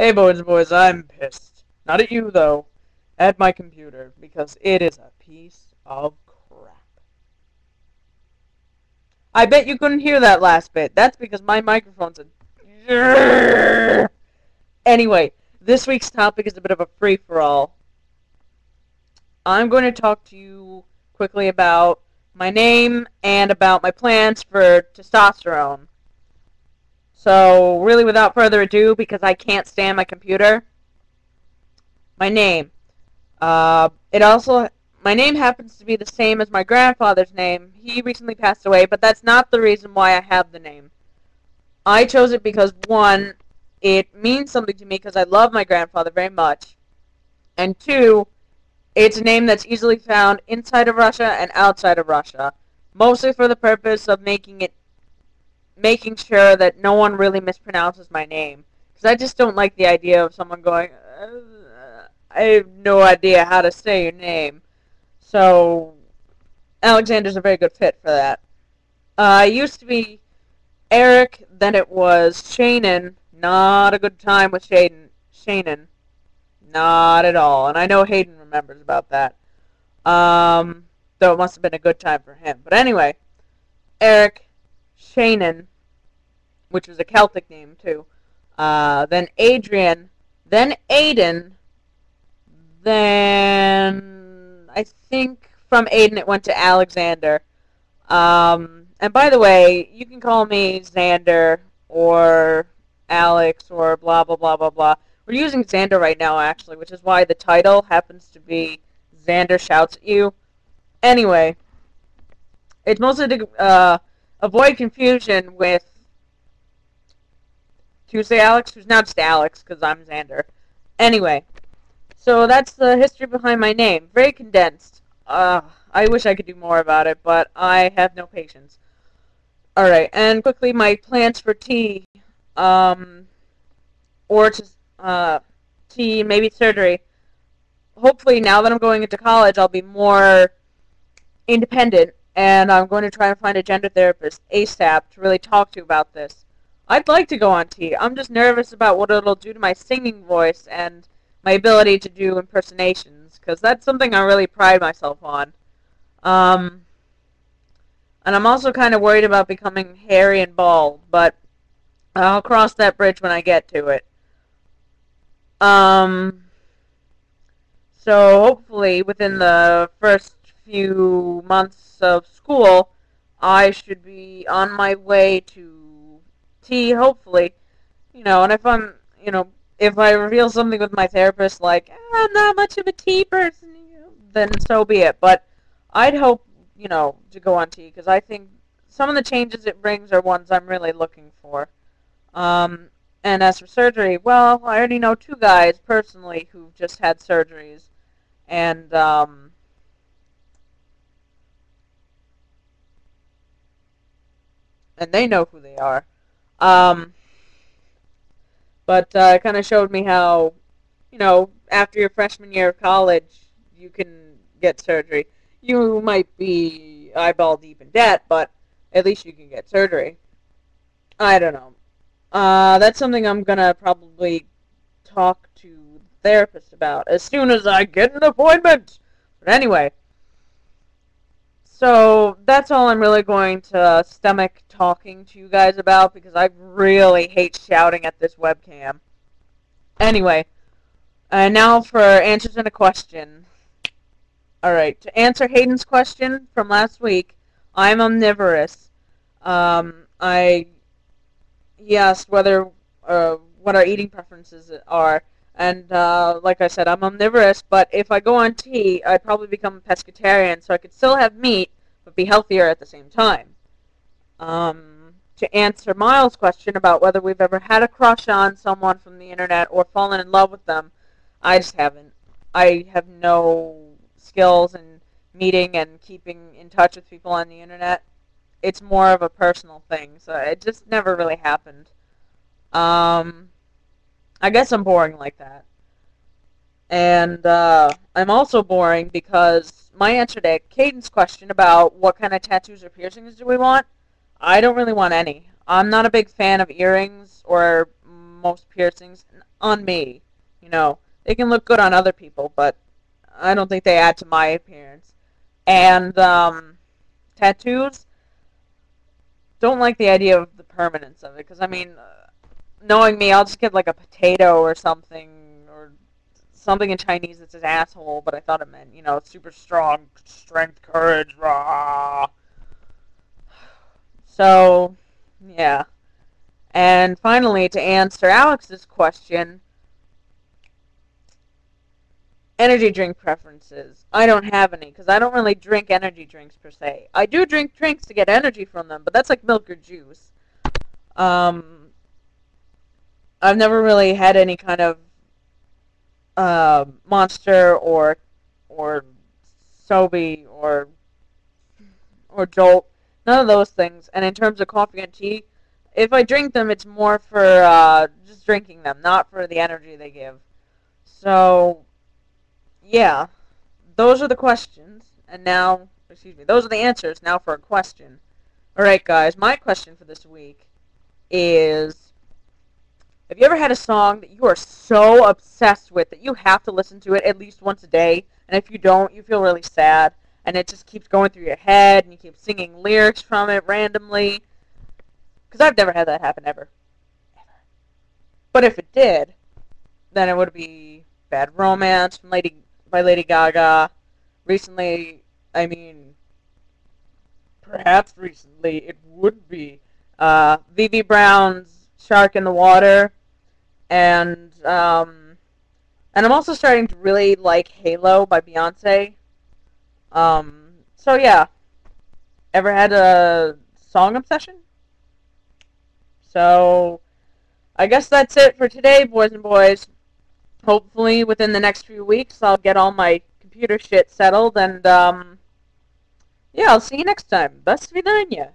Hey, boys and boys, I'm pissed. Not at you, though. At my computer, because it is a piece of crap. I bet you couldn't hear that last bit. That's because my microphone's a... Anyway, this week's topic is a bit of a free-for-all. I'm going to talk to you quickly about my name and about my plans for testosterone. So, really, without further ado, because I can't stand my computer, my name. My name happens to be the same as my grandfather's name. He recently passed away, but that's not the reason why I have the name. I chose it because, one, it means something to me because I love my grandfather very much. And two, it's a name that's easily found inside of Russia and outside of Russia, mostly for the purpose of making sure that no one really mispronounces my name. Because I just don't like the idea of someone going, I have no idea how to say your name. So, Alexander's a very good fit for that. It used to be Eric, then it was Shannon. Not a good time with Shannon. Not at all. And I know Hayden remembers about that. Though it must have been a good time for him. But anyway, Eric, Shannon, which was a Celtic name too. Then Adrian, then Aiden, then I think from Aiden it went to Alexander. And by the way, you can call me Xander or Alex or blah blah blah blah blah. We're using Xander right now actually, which is why the title happens to be Xander Shouts at You. Anyway, it's mostly to avoid confusion with Tuesday Alex, who's now just Alex because I'm Xander. Anyway. So that's the history behind my name. Very condensed. I wish I could do more about it, but I have no patience. Alright, and quickly my plans for tea. Tea, maybe surgery. Hopefully, now that I'm going into college, I'll be more independent, and I'm going to try and find a gender therapist ASAP to really talk to about this. I'd like to go on tea. I'm just nervous about what it'll do to my singing voice and my ability to do impersonations, because that's something I really pride myself on. And I'm also kind of worried about becoming hairy and bald, but I'll cross that bridge when I get to it. So hopefully within the first few months of school, I should be on my way to tea, hopefully. And if I reveal something with my therapist, like, I'm not much of a tea person, then so be it. But I'd hope, to go on tea, because I think some of the changes it brings are ones I'm really looking for. And as for surgery, well, I already know two guys, personally, who've just had surgeries. And they know who they are. But it kind of showed me how, after your freshman year of college, you can get surgery. You might be eyeball deep in debt, but at least you can get surgery. I don't know. That's something I'm going to probably talk to the therapist about as soon as I get an appointment. But anyway, so that's all I'm really going to stomach talking to you guys about, because I really hate shouting at this webcam. Anyway, now for answers in a question. Alright, to answer Hayden's question from last week, I'm omnivorous. He asked what our eating preferences are, and like I said, I'm omnivorous, but if I go on tea, I'd probably become a pescatarian, so I could still have meat, but be healthier at the same time. To answer Miles' question about whether we've ever had a crush on someone from the internet or fallen in love with them, I just haven't. I have no skills in meeting and keeping in touch with people on the internet. It's more of a personal thing, so it just never really happened. I guess I'm boring like that. And I'm also boring because my answer to Caden's question about what kind of tattoos or piercings do we want, I don't really want any. I'm not a big fan of earrings or most piercings on me. You know, they can look good on other people, but I don't think they add to my appearance. And tattoos, don't like the idea of the permanence of it, because I mean, knowing me, I'll just get like a potato or something, or something in Chinese that says asshole, but I thought it meant, you know, super strong, strength, courage, rah. So, yeah. And finally, to answer Alex's question, energy drink preferences. I don't have any, because I don't really drink energy drinks per se. I do drink drinks to get energy from them, but that's like milk or juice. I've never really had any kind of Monster or Sobe or Jolt. None of those things. And in terms of coffee and tea, if I drink them, it's more for just drinking them, not for the energy they give. So, yeah, those are the questions. And now, excuse me, those are the answers. Now for a question. Alright, guys, my question for this week is, have you ever had a song that you are so obsessed with that you have to listen to it at least once a day, and if you don't, you feel really sad, and it just keeps going through your head, and you keep singing lyrics from it randomly? Because I've never had that happen, ever. But if it did, then it would be Bad Romance by Lady Gaga. Recently, I mean, perhaps recently, it would be V.V. Brown's Shark in the Water. And I'm also starting to really like Halo by Beyonce. So yeah. Ever had a song obsession? So, I guess that's it for today, boys and boys. Hopefully, within the next few weeks, I'll get all my computer shit settled, and, yeah, I'll see you next time. Best of you.